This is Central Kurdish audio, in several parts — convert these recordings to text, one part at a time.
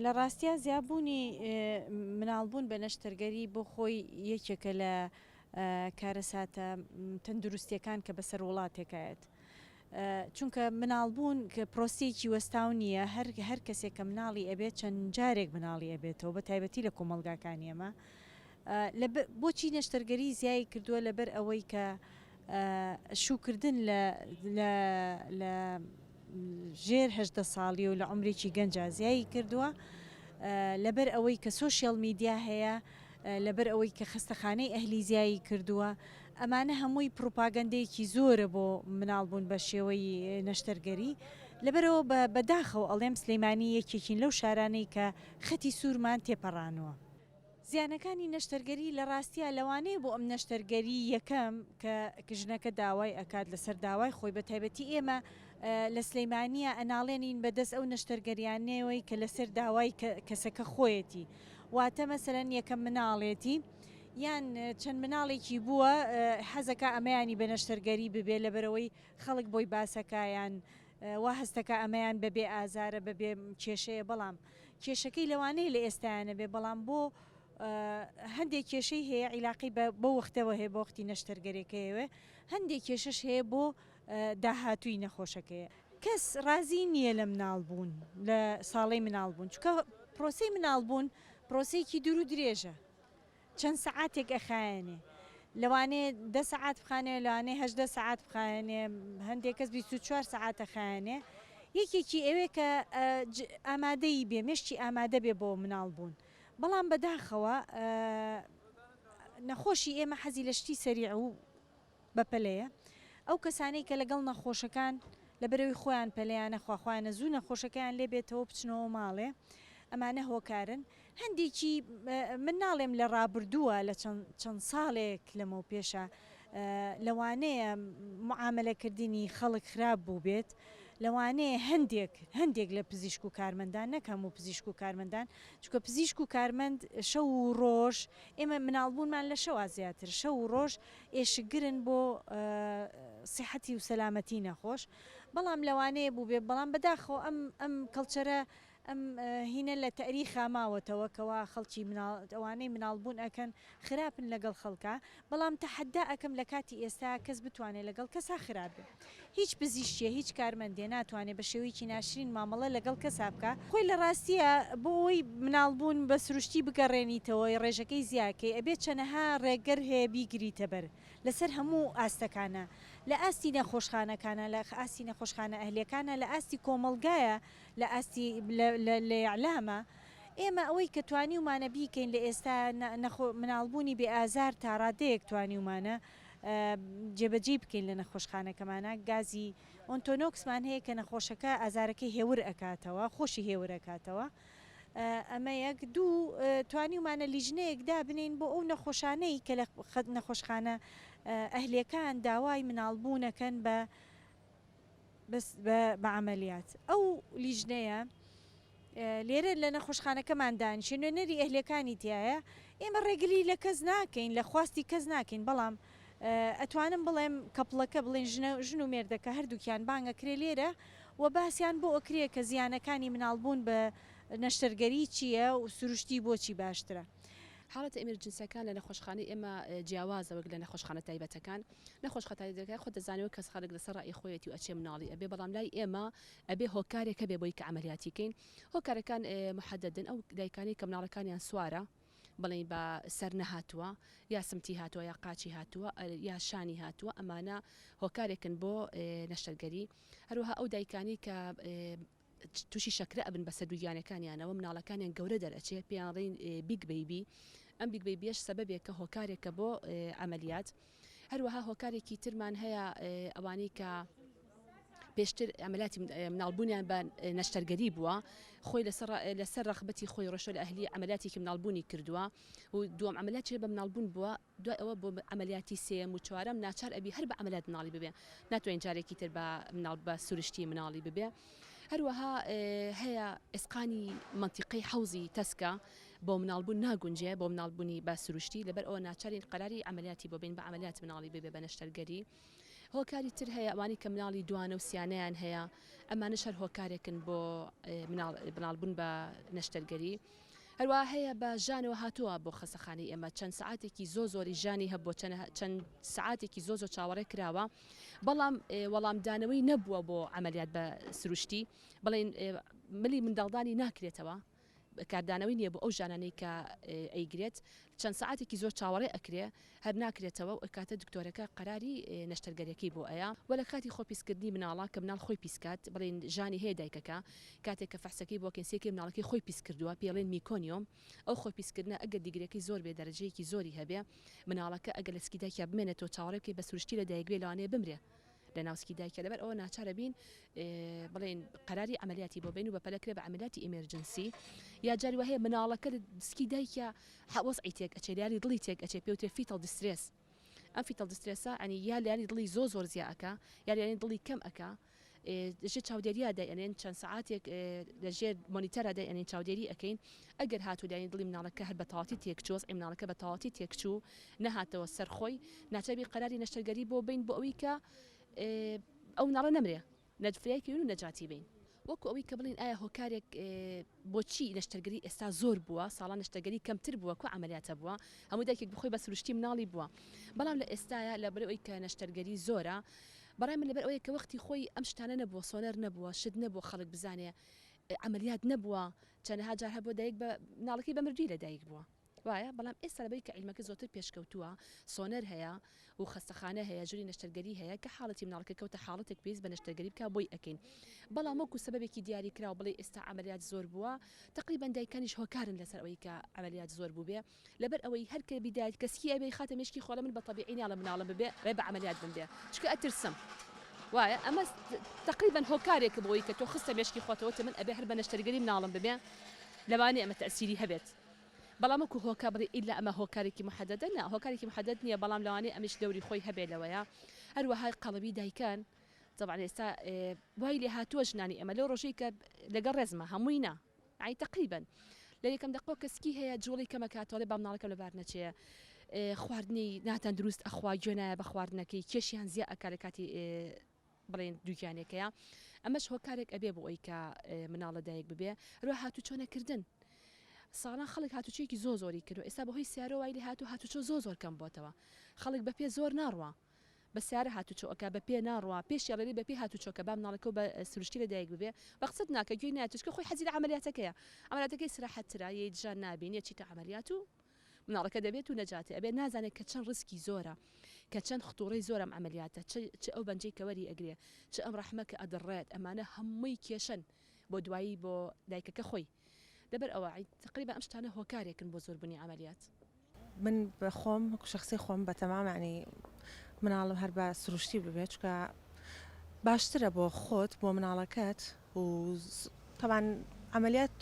لە ڕاستیا زیابوونی مناڵبوون بە نەشتەرگەری بۆ خۆی یەکێکە لە کارەساتە تەندروستیەکان کە بەسەر وڵاتێکایەت. چونکە مناڵبوون کە پرۆسیەکی وەستاو نییە هەر کەسێک کە مناڵی ئەبێت چەند جارێک مناڵی ئەبێتەوە بە تایبەتی لە کۆمەلگاکانی ئێمە. بۆچی نەشتەرگەری زیایی کردووە لەبەر ئەوەی کە شوکردن لە ژێر هەژدە ساڵی و لە عمرێکی گەنجە زیایی کردووە لەبەر ئەوەی کە سۆشیال میدیا هەیە، لەبەر ئەوەی کە خستەخانەی ئەهلی زیایی کردووە. ئەمانە هەمووی پروپاگەندەیەکی زۆرە بۆ مناڵبوون بە شێوەی نەشتەرگەری. لەبەرەوە بەداخەوە ئەڵێم سلەیمانی یەکێکین لەو شارانەی کە خەتی سوورمان تێپەڕانەوە. زیانەکانی نەشتەرگەری لە ڕاستیە لەوانەیە بۆ ئەم نەشتەرگەری یەکەم کە ژنەکە داوای ئەکات لەسەر داوای خۆی بە تایبەتی ئێمە لە سلەیمانیە ئەناڵێنین بەدەست ئەو نەشتەرگەریانەوەی کە لەسەر داوای کەسەکە خۆیەتی، واتە مەسەرەن یەکەم مناڵێتی یان چەند مناڵێکی بووە حەزەکە ئەمەیانی بە نەشتەرگەری ببێ لەبەرەوەی خەڵک بۆی باسەکایان وا هەستەکە ئەمەیان بەبێ ئازارە بەبێ کێشەیە، بەڵام کێشەکەی لەوانەیە لە ئێستایانە بێ، بەڵام بۆ هەندێک کێشەی هەیە عیلاقی بە وەختەوە هەیە بۆ وەختی نەشتەرگەرێکەوە، هەندێک کێشەش هەیە بۆ داهاتووی نەخۆشەکەیە. کەس ڕازی نییە لە مناڵبوون، لە ساڵەی مناڵبوون، چونکە پرۆسەی مناڵبوون پرۆسەیەکی دوور و درێژە، چەند سەعاتێک ئەخایەنێ، لەوانەیە 10 سەعات بخانێ، لەوانەیە 18 سەعات بخایەنێ، هەندێک کەس 24 سەعات ئەخایەنێ. یەکێکی ئەوێ کە ئامادەی بێ، مێشتی ئامادە بێ بۆ مناڵبوون. بەڵام بەداخەوە نەخۆشی ئێمە حەزی لە شتی سەریع و بەپەلەیە. ئەو کەسانەی کە لەگەڵ نەخۆشەکان لەبەرەوەی خۆیان پەلەیانە خواخوایانە زوو نەخۆشەکەیان لێ بێتەوە بچنەوە ماڵێ، ئەمانە هۆکارن. هەندێکی من ناڵێم لە ڕابردووە لە چەند ساڵێک لەمەو پێشە لەوانەیە معاملەکردنی خەڵک خراپ بوو بێت، لەوانەیە هەندێک لە پزیشک و کارمەندان، نەکەم و پزیشک و کارمەندان، چونکە پزیشک و کارمەند شەو و ڕۆژ، ئێمە مناڵبوونمان لە شەوا زیاتر، شەو و ڕۆژ ئێشگرن بۆ سیحەتی و سەلامەتی نەخۆش، بەڵام لەوانەیە بوو بێ. بەڵام بەداخەوە ئەم کەڵچەرە ئەم هینە لە تەریخا ماوەتەوە کەوا خەڵکی ئەوانەی مناڵبوون ئەکەن خراپن لەگەڵ خەڵکە، بەڵام تەحەدا ئەەکەم لە کاتی ئێستا کەس بتوانێت لەگەڵ کەسا خراپێ. هیچ پزیشکیە، هیچ کارمەندێ ناتوانێت بە شێوەیەکی ناشرین مامەڵە لەگەڵ کەسا بکە. خۆی لە ڕاستیە بۆ ئەوی مناڵبوون بە سروشتی بگەڕێنیتەوە ڕێژەکەی زیاکەی ئەبێت چەنەها ڕێگەر هەیە بیگریتە بەر لەسەر هەموو ئاستەکانە، لە ئاستی نەخۆشخانەکانە، لە ئاستی نەخۆشخانە ئەهلەکانە، لە ئاستی کۆمەلگایە، لە ئاستی لە ئیعلامە. ئێمە ئەوەی کە توانیومانە بیکەین لە ئێستا مناڵبوونی بێ ئازار تا ڕادەیەک توانیومانە جێبەجێ بکەین لە نەخۆشخانەکەمانە. گازی ئۆنتۆنۆکسمان هەیە کە نەخۆشەکە ئازارەکەی هێور ئەکاتەوە، خۆشی هێور ئەکاتەوە. ئەمە یەک دوو توانیومانە لیژنەیەکدا بنین بۆ ئەو نەخۆشانەی کە لە نەخۆشخانە ئەهلەکان داوای مناڵبوونەکەن بە عملیات. ئەو لیژنەیە لێرە لە نەخۆشخانەکەمان دانیشێ، نوێنەری ئەهلەکانی تایە، ئێمە ڕێگری لە کەس ناکەین، لە خواستی کەس ناکەین، بەڵام ئەتوانم بڵێم کەپڵەکە بڵێن ژن و مێردەکە هەردووکیان بانگەکرێ لێرە و باسییان بۆ ئەکرێ کە زیانەکانی مناڵبوون بە نەشتەرگەری چییە و سروشتی بۆچی باشترە. حاڵەتە ئێمەرجنسەکان لە نەخۆشخانەی ئێمە جیاوازەوەک لە نەخۆشخانە تایبەتەکان. نەخۆشخانەکە خۆ دەزانەوە کەس خەڵک لەسەر ڕای خۆیەتی و ئەچێ مناڵی ئەبێ، بەڵام لای ئێمە ئەبێ هۆکارێکە بێ بۆی کە عملیاتیکەین. هۆکارەکان محەددن، ئەو دایکانی کە مناڵەکانیان سوارە بڵێن بە سەر نەهاتووە، یا سمتی هاتووە، یا قاچی هاتووە، یا شانی هاتووە، ئەمانە هۆکارێکن بۆ نەشتەرگەری. هەروەها ئەو دایکانی کە تووشی شەکرە ئەبن بە سەردووگیانەکانیانەوە، مناڵەکانیان گەورە دەرەچێ، پێیانڕین بیگ بیبی. ئەم بیگ بیبیش سەبەبێکە هۆکارێکە بۆ عملیات. هەروەها هۆکارێکی ترمان هەیە ئەوانەی کە پێشتر ئەمەلاتی مناڵبوونیان بە نەشتەرگەری بووە، خۆی لەسەر ڕەخبەتی خۆی ڕۆشە لە ئەهلی ئەمەلاتێکی مناڵبوونی کردووە و دووەم ئەمەلاتی بە مناڵبوون بووە، دوای ئەوە بۆ ئەمەلیاتی سێم و چوارەم ناچار ئەبی هەر بە ئەمەلات مناڵی ببێ، ناتوانین جارێکی تر بە سروشتی مناڵی ببێ. هەروەها هەیە ئسقانی منتیقەی حەوزی تەسکە بۆ مناڵبوون ناگونجێ، بۆ مناڵبوونی بە سروشتی، لەبەر ئەوە ناچارین قەراری ئەمەلیاتی بۆ بین بە ئەمەلیات مناڵی ببێ بە نەشتەرگەری. هۆکاری تر هەیە ئەوانی کە مناڵی دوانە و سیانەیان هەیە ئەمانش هەر هۆکارێکن بۆ مناڵبوون بە نەشتەرگەری. هەروە هەیە بە ژانەوە هاتووە بۆ خەسەخانەی ئێمە چەند سعاتێکی زۆری ژانی هەبووە چەند سعاتێکی زۆ چاوەڕێ کراوە بەڵام وەڵامدانەوەی نەبووە بۆ عملیات بە سروشتی بڵێن ملی منداڵدانی ناکرێتەوە کاردانەوەی نییە بۆ ئەو ژانانەی کە ئەیگرێت چەند سعاتێکی زۆر چاوەڕێ ئەکرێ هەر ناکرێتەوە و کاتە دکتۆرەکە قەراری نەشتەرگەریەکەی بۆ ئەیە وە لە کاتی خۆپیسکردنی مناڵە کە مناڵ خۆی پیسکات بڵێن ژانی هەیە دایکەکە کاتێک کە فەحسەکەی بۆ کەنسێکی مناڵەکەی خۆی پیس کردووە پێڵێن میکۆنیۆم ئەو خۆی پیسکردنە ئەگەر دیگرەکەی زۆر بێ دەرەجەیەکی زۆری هەبێ مناڵەکە ئەگەر لە سکیداکە بمێنێتەوە چاوەڕێکی بە سروشتی لە دایکبێ لەوانەیە بمرێ لە ناوسکی دایکە لەبەر ئەوە ناچارە بین بڵێن قەراری عملیاتی بۆ بین و بەپەلەکرێ بە عملیاتی ئیمەرجنسی یا جاری وهەیە مناڵەکە سکی دایکە وەزعی تێک ئەچێ یاری دڵی تێک ئەچێ پێوتێ فیتەڵ دیسترێس ئەم فیتەڵ دیسترێسە ئەنی یا لایانی دڵی زۆر زیاکە یا لایانی دڵی کەم ئەکا دەژێت چاودێریە دەیەنێن چەند سعاتێک لەژێر مۆنیتەرە دەیەنێن چاودێری ئەەکەین ئەگەر هاتو لایانی دڵی مناڵەکە هەر بە تەواتی تێکچۆز مناڵەکە بە تەواتی تێکچوو نەهاتەوە سەرخۆی ناچەبی قەراری نەشتەرگەری بۆ بین بۆ ئەوی کە ئەو ناڵە نەمرێ نەفرایکی و نەجاتی بین وەکو ئەوەی کە بڵین ئایا هۆکارێک بۆچی نەشتەرگەری ئێستا زۆر بووە ساڵان نەشتەرگەری کەمتر بووە کو عملیاتە بووە هەموو دایکێک بخۆی بە سروشتی مناڵی بووە بەڵام لە ئێستاە لە بەر ئەوەی کە نەشتەرگەری زۆرە بەڕای من لەبەر ئەوەیە کە وەختی خۆی ئەم شتانە نەبووە سۆنەر نەبووە شت نەبووە خەڵک بزانێ عملیات نەبووە چەندەها جار هەبوو دایک بە مناڵەکەی بە مردوی لە دایک بووە وایە بەڵام ئێستا لەبەری کە عیلمەکە زۆرتر پێشکەوتووە سۆنەر هەیە و خەستەخانە هەیە ژووری نەشتەرگەری هەیە کە حاڵەتی مناڵەکە کەوتە حاڵەتێک پێویست بە نەشتەرگەری بکە بۆی ئەکەین بەڵام وەکو سەبەبێکی دیاری کراوە بڵێ ئێستا عملیات زۆر بووە تقریبا دایکانیش هۆکارن لەسەر ئەوەی کە عملیات زۆر بوو بێ لەبەر ئەوەی هەر کە بیدایت کەسکی ئەبێ خاتە مێشکی خۆڵە من بە تەبیعی لە مناڵم ببێ بە عملیات بمبێ چکە ئەترسم وایە ئەمە تقریبا هۆکارێک بۆی کە تۆ خستە مێشکی خۆتەوە من ئەبێ هەر بە نەشتەرگەری مناڵم ببێ لەوانەیە ئەمە تەسیری هەبێت بەڵام وەکو هۆکا بڵێ ئیلا ئەمە هۆکارێکی محەدەدە نا هۆکارێکی محەدەد نییە بەڵام لەوانەیە ئەمیش دەوری خۆی هەبێ لەوەیە هەروەها قەڵەبی دایکان طبعا ئێستا وای لێ هاتووە ژنانی ئەمە لەو ڕۆژەی کە لەگەڵ ڕێزمە هەمووی نا ئای تقریبا لە یەکەم دەقۆ کەسکی هەیە جوڵی کەمەکاتۆڵێ با مناڵەکە لەبار نەچێ خواردنی ناتان دروست ئەخوا گوێنایە بە خواردنەکەی کێشیان زیە ئەکا لە کاتی بڵێن دووکیانێکەیە ئەمەش هۆکارێک ئەبێ بۆ ئەوی کە مناڵە دایک ببێ ڕۆ هاتوو چۆنەکردن ساڵان خەڵک هاتوچێکی زۆری کردو ئێستا بەهۆی سیارە وای لێ هاتوچۆ زۆر کەم بۆتەوە خەڵک بە پێ زۆر ناڕوە بە سیارە هاتوچۆ ئەکا بە پێ ناڕوە پێش یاڵێری بە پێ هاتوچۆ کە با مناڵەکە بە سروشتی لە دایک ببێ بەقسەت ناکە گوێی نایەتشکە خۆی حەزی لە عملیاتەکەیە ئەمەلاتەکەی سراحەتترا یەکجار نابین یەچیتە عملیات و مناڵەکە دەبێت و نەجاتێ ئەبێ نازانێت کە چەند ڕسکی زۆرە کە چەند خطوڕەی زۆرم عملیاتە چ ئەو بەنجەی کەوەری ئەگرێ چ ئەم ڕەحمەکە ئەدڕێت ئەمانە هەمووی کێشن بۆ دوایی بۆ دایکەکە خۆی لەبەر ئەوە تقریبا ئەم شتانە هۆکارێکن بۆ زۆربوونی عملیات من بە خۆم شخصی خۆم بە تەمام ینی مناڵم هەر بە سروشتی ببێت چکە باشترە بۆ خۆت بۆ مناڵەکەت و طبعا عملیات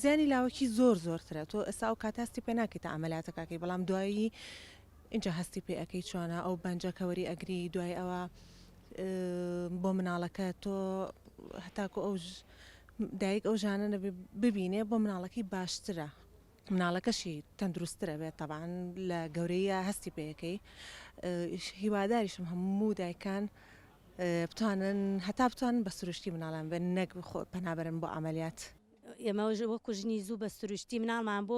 زیانی لاوەکی زۆرترە تۆ ئێستا ئەو کاتاستی پێ ناکەیتە عملیاتەکەی بەڵام دوایی اینجا هەستی پێ ئەەکەی چۆنە ئەو بەنجەکەوەری ئەگری دوای ئەوە بۆ مناڵەکە تۆ هەتاکو ئەو دایک ئەو ژانە ببینێ بۆ مناڵەکەی باشترە مناڵەکەشی تەندروسترە بێت طبعا لە گەورەیە هەستی پێەکەی هیواداریشم هەموو دایکان بتوانن هەتا بتوانن بە سروشتی مناڵان بێن نەک پەنابەرن بۆ عملیات ئێمە وەکو ژنی زوو بە سروشتی مناڵمان بۆ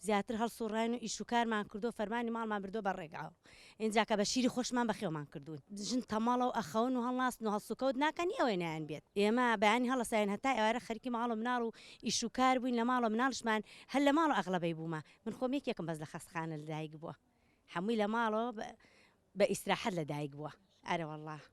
زیاتر هەڵسوڕین و ئیشوکارمان کردو فەرمانی ماڵمان بردۆ بە ڕێگاوە ئینجاکە بە شیری خۆشمان بەخێومان کردوون ژن تەماڵە و ئەخەون و هەڵناستن و هەڵسوکەوت ناکەنی ئەوەی نایان بێت ئێمە بەیانی هەڵەساین هەتا ئێوارە خەریکی ماڵ و مناڵ و ئیشوکار بووین لە ماڵ و مناڵشمان هەر لە ماڵ و ئەغڵەبەی بوومە من خۆم یەکێکم بەس لە خەستخانە لەدایک بووە هەمووی لە ماڵەوە بە ئیستراحەت لەدایک بووە ئەرە وەڵڵاه